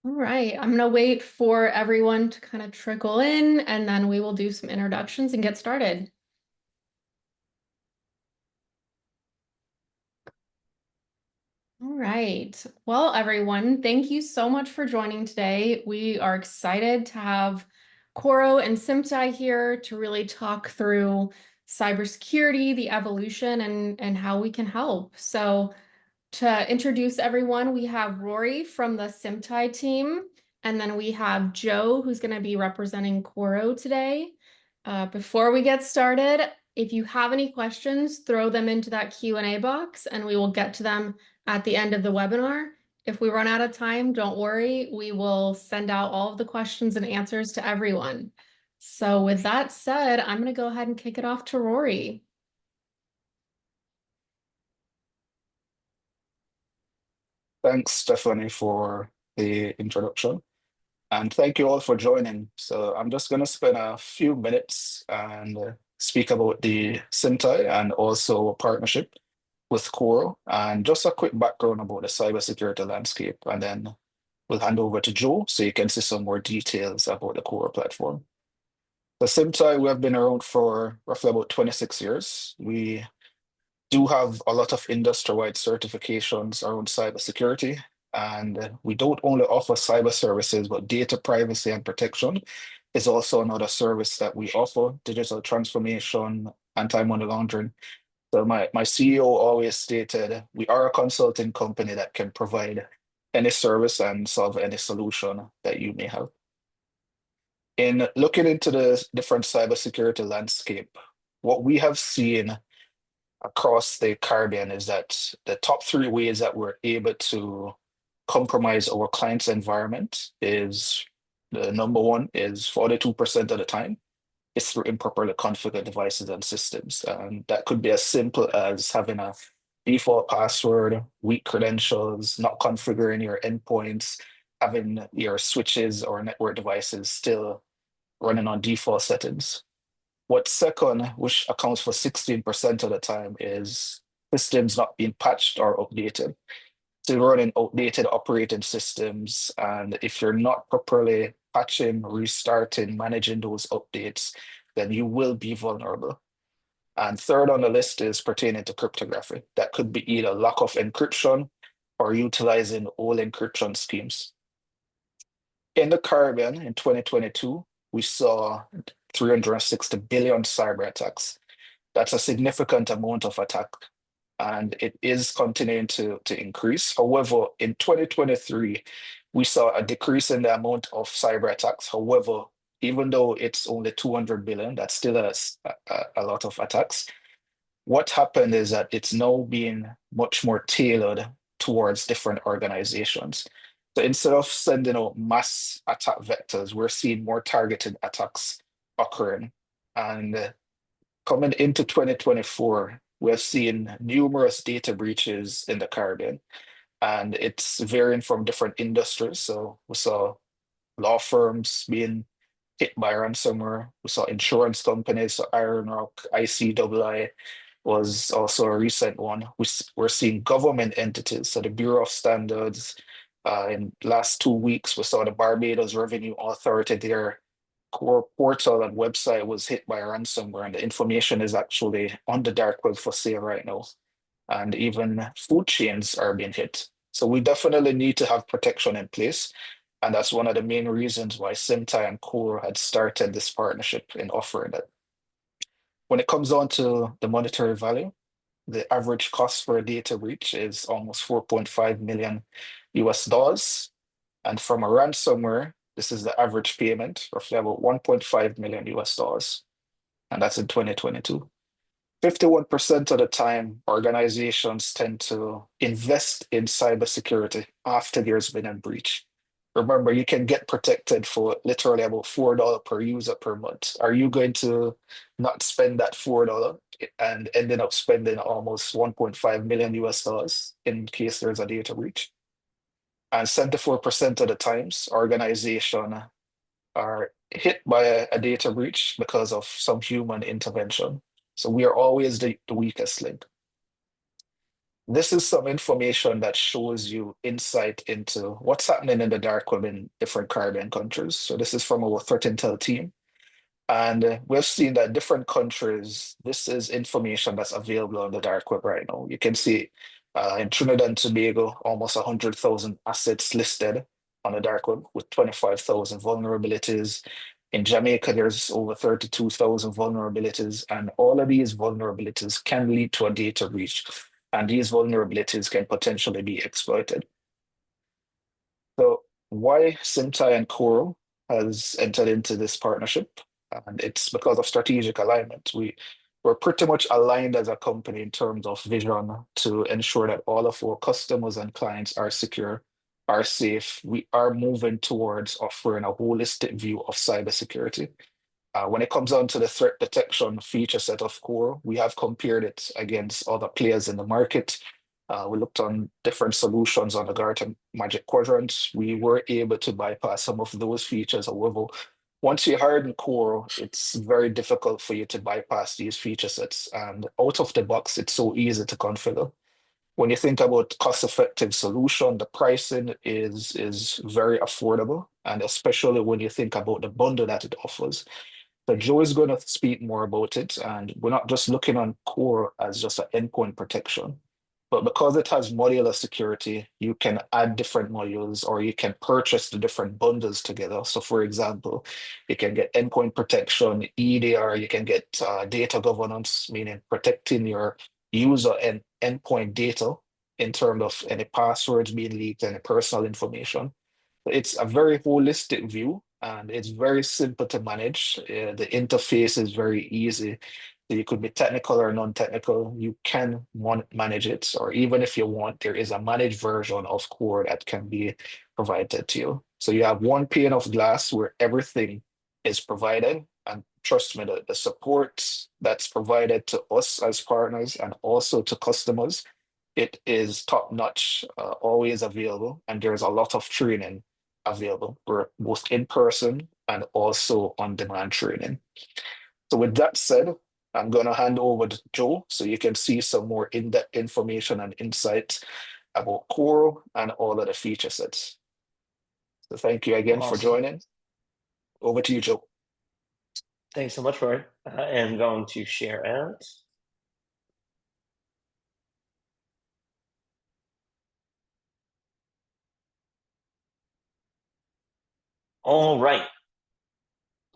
All right, I'm gonna wait for everyone to kind of trickle in and then we will do some introductions and get started. All right. Well, everyone, thank you so much for joining today. We are excited to have Coro and Symptai here to really talk through cybersecurity, the evolution, and how we can help. So to introduce everyone, we have Rory from the Symptai team, and then we have Joe, who's going to be representing Coro today. Before we get started, if you have any questions, throw them into that Q&A box, and we will get to them at the end of the webinar. If we run out of time, don't worry, we will send out all of the questions and answers to everyone. So with that said, I'm going to go ahead and kick it off to Rory. Thanks, Stephanie, for the introduction. And thank you all for joining. So I'm just going to spend a few minutes and speak about the Symptai and also a partnership with Coro and just a quick background about the cybersecurity landscape. And then we'll hand over to Joe so you can see some more details about the Coro platform. The Symptai, we have been around for roughly about 26 years. We do have a lot of industry-wide certifications around cybersecurity, and we don't only offer cyber services, but data privacy and protection is also another service that we offer, digital transformation, anti-money laundering. So my CEO always stated, we are a consulting company that can provide any service and solve any solution that you may have. In looking into the different cybersecurity landscape, what we have seen across the Caribbean is that the top three ways that we're able to compromise our client's environment is the number one is 42% of the time it's through improperly configured devices and systems. And that could be as simple as having a default password, weak credentials, not configuring your endpoints, having your switches or network devices still running on default settings. What's second, which accounts for 16% of the time, is systems not being patched or updated. So you're running outdated operating systems, and if you're not properly patching, restarting, managing those updates, then you will be vulnerable. And third on the list is pertaining to cryptography. That could be either lack of encryption or utilizing old encryption schemes. In the Caribbean in 2022, we saw 360 billion cyber attacks. That's a significant amount of attack, and it is continuing to increase. However, in 2023, we saw a decrease in the amount of cyber attacks. However, even though it's only 200 billion, that's still a lot of attacks. What happened is that it's now being much more tailored towards different organizations. So instead of sending out mass attack vectors, we're seeing more targeted attacks occurring. And coming into 2024, we're seeing numerous data breaches in the Caribbean, and it's varying from different industries. So we saw law firms being hit by ransomware. We saw insurance companies, so Iron Rock, ICII was also a recent one. We're seeing government entities, so the Bureau of Standards. In last 2 weeks, we saw the Barbados Revenue Authority, their core portal and website was hit by ransomware, and the information is actually on the dark web for sale right now. And even food chains are being hit. So we definitely need to have protection in place. And that's one of the main reasons why Symptai and Core had started this partnership in offering it. When it comes down to the monetary value, the average cost for a data breach is almost 4.5 million US dollars. And from a ransomware, this is the average payment, roughly about 1.5 million US dollars. And that's in 2022. 51% of the time, organizations tend to invest in cybersecurity after there's been a breach. Remember, you can get protected for literally about $4 per user per month. Are you going to not spend that $4 and ending up spending almost 1.5 million US dollars in case there's a data breach? And 74% of the times, organizations are hit by a data breach because of some human intervention. So we are always the weakest link. this is some information that shows you insight into what's happening in the dark web in different Caribbean countries. So this is from our threat intel team. And we've seen that different countries, this is information that's available on the dark web right now. You can see in Trinidad and Tobago, almost 100,000 assets listed on the dark web with 25,000 vulnerabilities. In Jamaica, there's over 32,000 vulnerabilities, and all of these vulnerabilities can lead to a data breach, and these vulnerabilities can potentially be exploited. So why Symptai and Coro has entered into this partnership, and it's because of strategic alignment. We're pretty much aligned as a company in terms of vision to ensure that all of our customers and clients are secure, are safe. We are moving towards offering a holistic view of cybersecurity. When it comes down to the threat detection feature set of Core, we have compared it against other players in the market. We looked on different solutions on the Gartner Magic Quadrant. We were able to bypass some of those features. However, once you harden Core, it's very difficult for you to bypass these feature sets. And out of the box, it's so easy to configure. When you think about cost-effective solution, the pricing is very affordable, and especially when you think about the bundle that it offers. So Joe is going to speak more about it, and we're not just looking on Core as just an endpoint protection, but because it has modular security, you can add different modules or you can purchase the different bundles together. So for example, you can get endpoint protection, EDR, you can get data governance, meaning protecting your user and endpoint data in terms of any passwords being leaked, any personal information. It's a very holistic view and it's very simple to manage. The interface is very easy. You could be technical or non-technical. You can manage it, or even if you want, there is a managed version of Core that can be provided to you. So you have one pane of glass where everything is provided. And trust me, the support that's provided to us as partners and also to customers, it is top notch, always available, and there's a lot of training available for both in person and also on demand training. So, with that said, I'm going to hand over to Joe so you can see some more in depth information and insight about Coro and all of the feature sets. So, thank you again for Awesome. joining. Over to you, Joe. Thanks so much, Roy. I am going to share out. All right.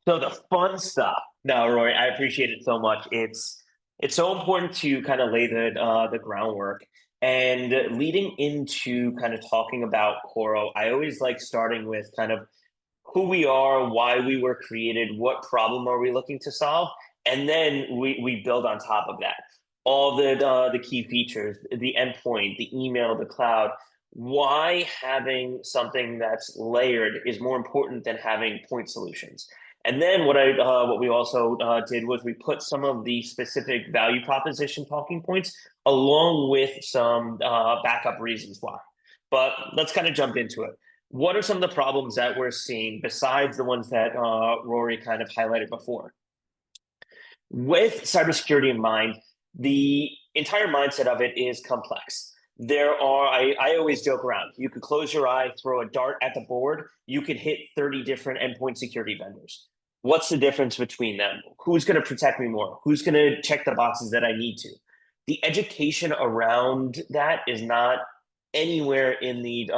So the fun stuff. No, Roy, I appreciate it so much. It's so important to kind of lay the groundwork. And leading into kind of talking about Coro, I always like starting with kind of who we are, why we were created, what problem are we looking to solve, and then we build on top of that. All the key features, the endpoint, the email, the cloud. Why having something that's layered is more important than having point solutions. And then what we also did was we put some of the specific value proposition talking points along with some backup reasons why. But let's kind of jump into it. What are some of the problems that we're seeing besides the ones that Rory kind of highlighted before? With cybersecurity in mind, the entire mindset of it is complex. I always joke around. You could close your eye, throw a dart at the board. You could hit 30 different endpoint security vendors. What's the difference between them? Who's going to protect me more? Who's going to check the boxes that I need to? The education around that is not anywhere in the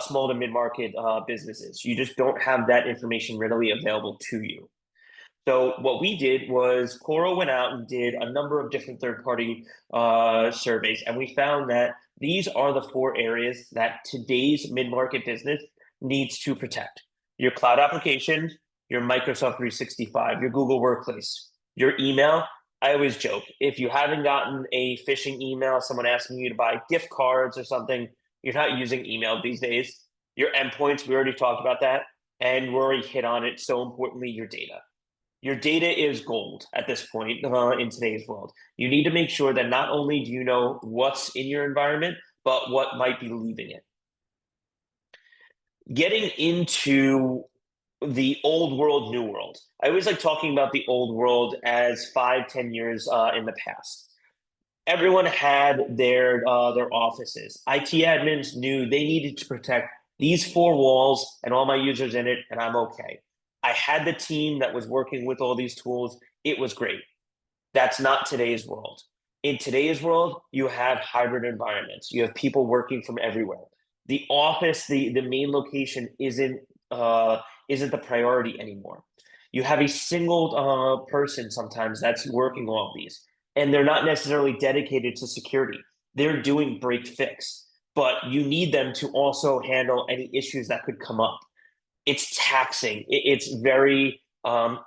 small to mid-market businesses. You just don't have that information readily available to you. So what we did was Coro went out and did a number of different third-party surveys, and we found that these are the four areas that today's mid-market business needs to protect. Your cloud application, your Microsoft 365, your Google Workplace, your email. I always joke, if you haven't gotten a phishing email, someone asking you to buy gift cards or something, you're not using email these days. Your endpoints, we already talked about that, and Rory hit on it. So importantly, your data. Your data is gold at this point in today's world. You need to make sure that not only do you know what's in your environment, but what might be leaving it. Getting into the old world, new world. I always like talking about the old world as 5, 10 years in the past. Everyone had their offices. IT admins knew they needed to protect these four walls and all my users in it, and I'm okay. I had the team that was working with all these tools. It was great. That's not today's world. In today's world, you have hybrid environments. You have people working from everywhere. The office, the main location isn't the priority anymore. You have a single person sometimes that's working all of these, and they're not necessarily dedicated to security. They're doing break fix, but you need them to also handle any issues that could come up. It's taxing. It's very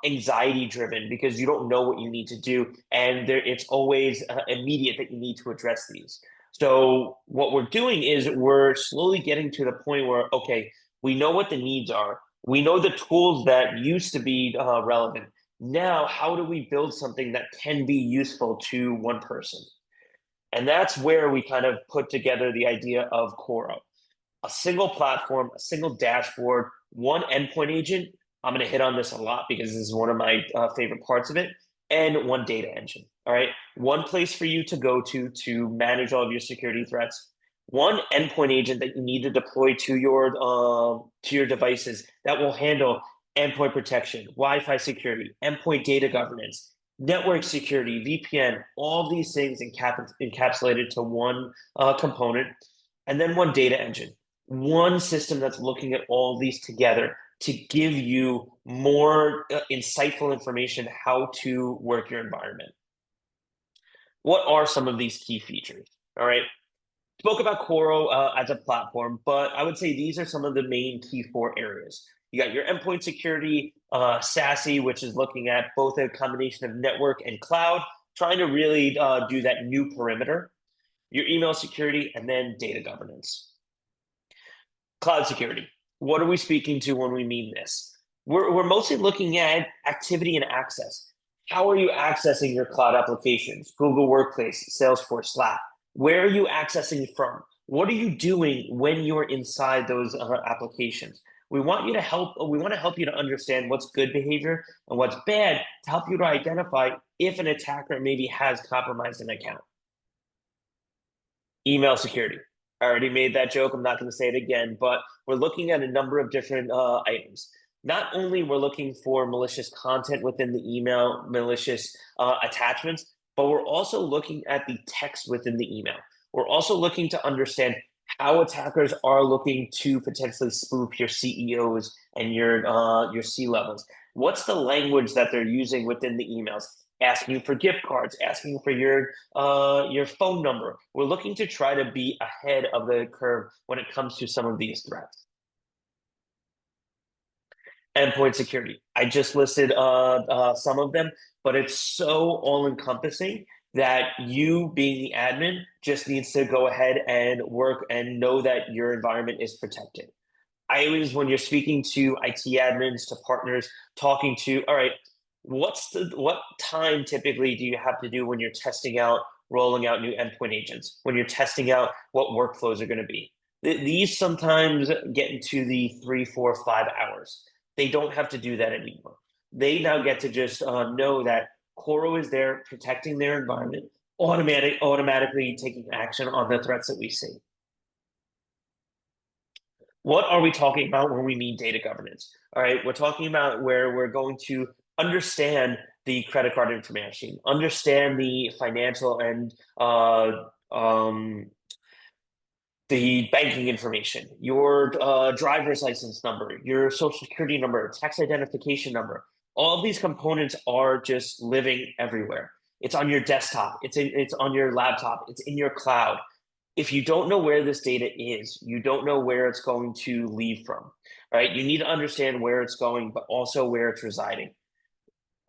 anxiety driven because you don't know what you need to do, and it's always immediate that you need to address these. So what we're doing is we're slowly getting to the point where, okay, we know what the needs are. We know the tools that used to be relevant. Now, how do we build something that can be useful to one person? And that's where we kind of put together the idea of Coro, a single platform, a single dashboard, one endpoint agent. I'm going to hit on this a lot because this is one of my favorite parts of it, and one data engine. All right. One place for you to go to manage all of your security threats. One endpoint agent that you need to deploy to your devices that will handle endpoint protection, Wi-Fi security, endpoint data governance, network security, VPN, all these things encapsulated to one component, and then one data engine, one system that's looking at all these together to give you more insightful information how to work your environment. What are some of these key features? All right. Spoke about Coro as a platform, but I would say these are some of the main key four areas. You got your endpoint security, SASE, which is looking at both a combination of network and cloud, trying to really do that new perimeter, your email security, and then data governance. Cloud security. What are we speaking to when we mean this? We're mostly looking at activity and access. How are you accessing your cloud applications? Google Workplace, Salesforce, Slack. Where are you accessing from? What are you doing when you're inside those applications? We want to help you to understand what's good behavior and what's bad to help you to identify if an attacker maybe has compromised an account. Email security. I already made that joke. I'm not going to say it again, but we're looking at a number of different items. Not only we're looking for malicious content within the email, malicious attachments, but we're also looking at the text within the email. We're also looking to understand how attackers are looking to potentially spoof your CEOs and your C levels. What's the language that they're using within the emails? Asking you for gift cards, asking for your phone number. We're looking to try to be ahead of the curve when it comes to some of these threats. Endpoint security. I just listed some of them, but it's so all-encompassing that you, being the admin, just needs to go ahead and work and know that your environment is protected. I always, when you're speaking to IT admins, to partners, talking to, all right, what time typically do you have to do when you're testing out, rolling out new endpoint agents, when you're testing out what workflows are going to be? These sometimes get into the 3, 4, 5 hours. They don't have to do that anymore. They now get to just know that Coro is there protecting their environment, automatically taking action on the threats that we see. What are we talking about when we mean data governance? All right, we're talking about where we're going to understand the credit card information, understand the financial and the banking information, your driver's license number, your social security number, tax identification number. All of these components are just living everywhere. It's on your desktop, it's on your laptop, it's in your cloud. If you don't know where this data is, you don't know where it's going to leave from, right? You need to understand where it's going, but also where it's residing.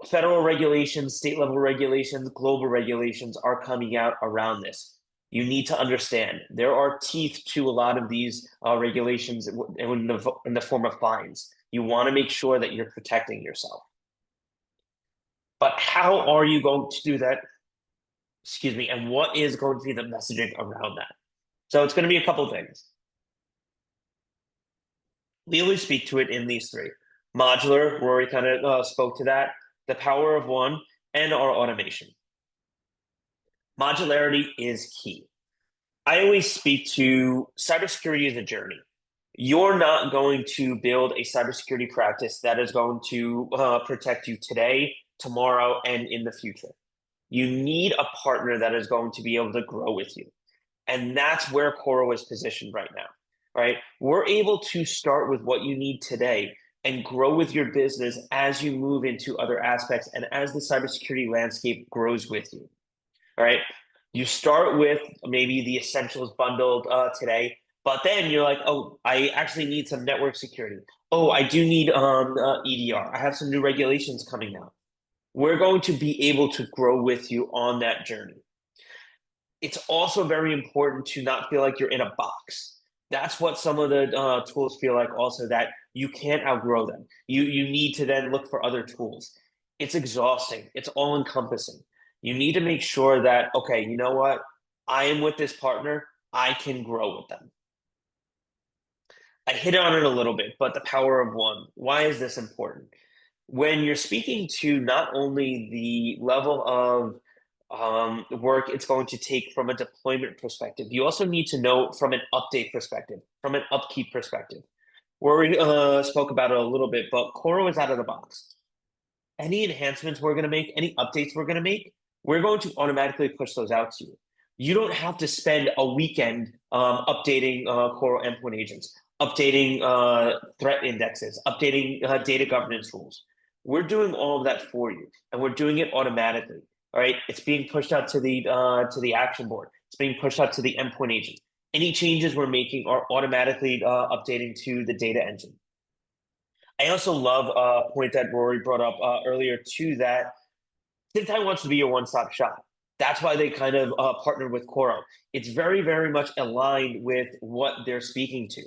Federal regulations, state level regulations, global regulations are coming out around this. You need to understand there are teeth to a lot of these regulations in the form of fines. You want to make sure that you're protecting yourself. But how are you going to do that? Excuse me. And what is going to be the messaging around that? So it's going to be a couple things. We always speak to it in these three. Modular, Rory kind of spoke to that. The power of one, and our automation. Modularity is key. I always speak to cybersecurity as a journey. You're not going to build a cybersecurity practice that is going to protect you today, tomorrow, and in the future. You need a partner that is going to be able to grow with you. And that's where Coro is positioned right now, right? We're able to start with what you need today and grow with your business as you move into other aspects and as the cybersecurity landscape grows with you. All right. You start with maybe the essentials bundled today, but then you're like, oh, I actually need some network security. Oh, I do need EDR. I have some new regulations coming out. We're going to be able to grow with you on that journey. It's also very important to not feel like you're in a box. That's what some of the tools feel like also, that you can't outgrow them. You need to then look for other tools. It's exhausting. It's all encompassing. You need to make sure that, okay, you know what? I am with this partner. I can grow with them. I hit on it a little bit, but the power of one. Why is this important? When you're speaking to not only the level of work it's going to take from a deployment perspective, you also need to know from an update perspective, from an upkeep perspective. We spoke about it a little bit, but Coro is out of the box. Any enhancements we're going to make, any updates we're going to make, we're going to automatically push those out to you. You don't have to spend a weekend updating Coro endpoint agents, updating threat indexes, updating data governance rules. We're doing all of that for you, and we're doing it automatically. All right, it's being pushed out to the action board. It's being pushed out to the endpoint agent. Any changes we're making are automatically updating to the data engine. I also love a point that Rory brought up earlier too, that Symptai wants to be your one-stop shop. That's why they kind of partnered with Coro. It's very, very much aligned with what they're speaking to.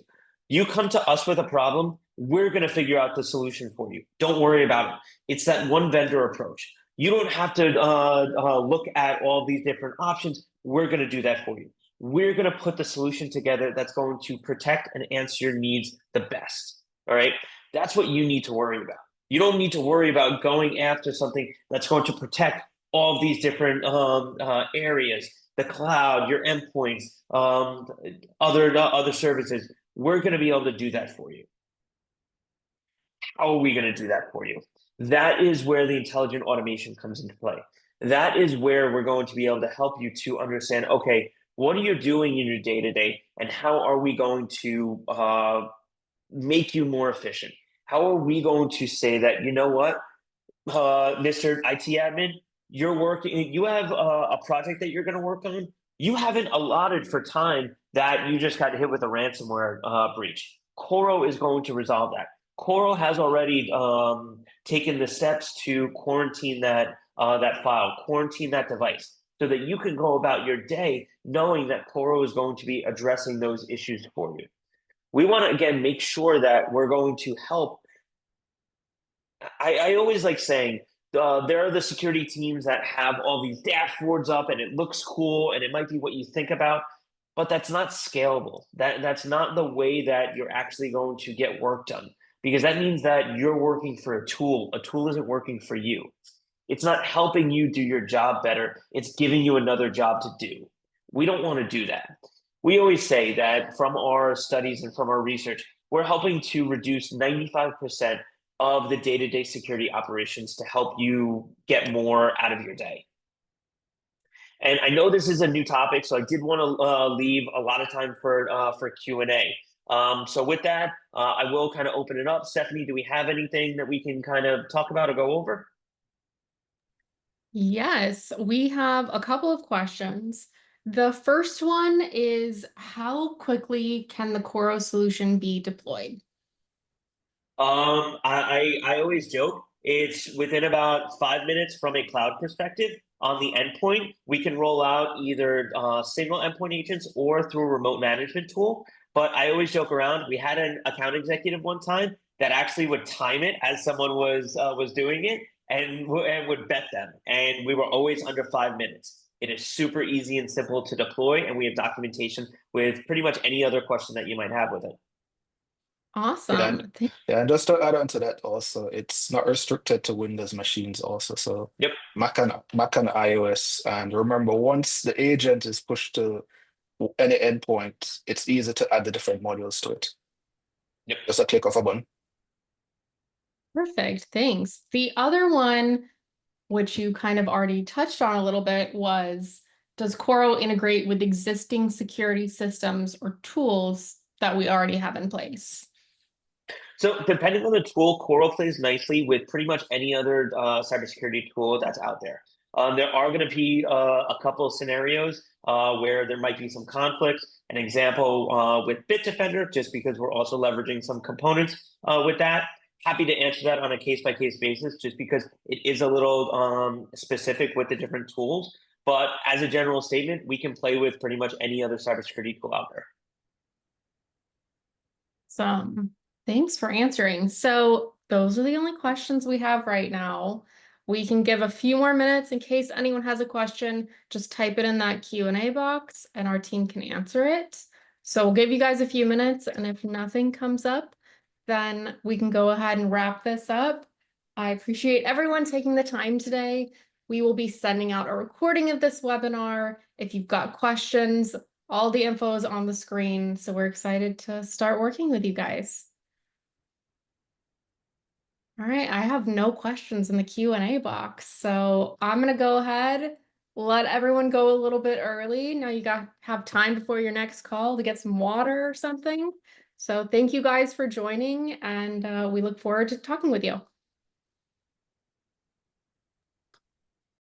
You come to us with a problem, we're going to figure out the solution for you. Don't worry about it. It's that one vendor approach. You don't have to look at all these different options. We're going to do that for you. We're going to put the solution together that's going to protect and answer your needs the best. All right. That's what you need to worry about. You don't need to worry about going after something that's going to protect all of these different areas, the cloud, your endpoints, other services. We're going to be able to do that for you. How are we going to do that for you? That is where the intelligent automation comes into play. That is where we're going to be able to help you to understand, okay, what are you doing in your day-to-day, and how are we going to make you more efficient? How are we going to say that, you know what, Mr. IT admin, you're working, you have a project that you're going to work on. You haven't allotted for time that you just got hit with a ransomware breach. Coro is going to resolve that. Coro has already taken the steps to quarantine that file, quarantine that device, so that you can go about your day knowing that Coro is going to be addressing those issues for you. We want to, again, make sure that we're going to help. I always like saying, there are the security teams that have all these dashboards up and it looks cool and it might be what you think about, but that's not scalable. That's not the way that you're actually going to get work done, because that means that you're working for a tool. A tool isn't working for you. It's not helping you do your job better. It's giving you another job to do. We don't want to do that. We always say that from our studies and from our research, we're helping to reduce 95% of the day-to-day security operations to help you get more out of your day. And I know this is a new topic, so I did want to leave a lot of time for Q&A. So with that, I will kind of open it up. Stephanie, do we have anything that we can kind of talk about or go over? Yes, we have a couple of questions. The first one is, how quickly can the Coro solution be deployed? I always joke it's within about 5 minutes from a cloud perspective. On the endpoint, we can roll out either single endpoint agents or through a remote management tool. But I always joke around. We had an account executive one time that actually would time it as someone was doing it, and would bet them. And we were always under 5 minutes. It is super easy and simple to deploy, and we have documentation with pretty much any other question that you might have with it. Yeah, and Awesome. yeah, and just to add on to that also, it's not restricted to Windows machines also. So Yep. Mac and iOS. And remember, once the agent is pushed to any endpoint, it's easy to add the different modules to it. Yep. Just a click of a button. Perfect. Thanks. The other one, which you kind of already touched on a little bit, was does Coro integrate with existing security systems or tools that we already have in place? So depending on the tool, Coro plays nicely with pretty much any other cybersecurity tool that's out there. There are going to be a couple of scenarios where there might be some conflicts. An example with Bitdefender, just because we're also leveraging some components with that. Happy to answer that on a case-by-case basis, just because it is a little specific with the different tools. But as a general statement, we can play with pretty much any other cybersecurity tool out there. Thanks for answering. So those are the only questions we have right now. We can give a few more minutes in case anyone has a question. Just type it in that Q&A box and our team can answer it. So we'll give you guys a few minutes, and if nothing comes up, then we can go ahead and wrap this up. I appreciate everyone taking the time today. We will be sending out a recording of this webinar. If you've got questions, all the info is on the screen. So we're excited to start working with you guys. All right, I have no questions in the Q&A box, so I'm gonna go ahead, let everyone go a little bit early. Now you have time before your next call to get some water or something. So thank you guys for joining, and we look forward to talking with you.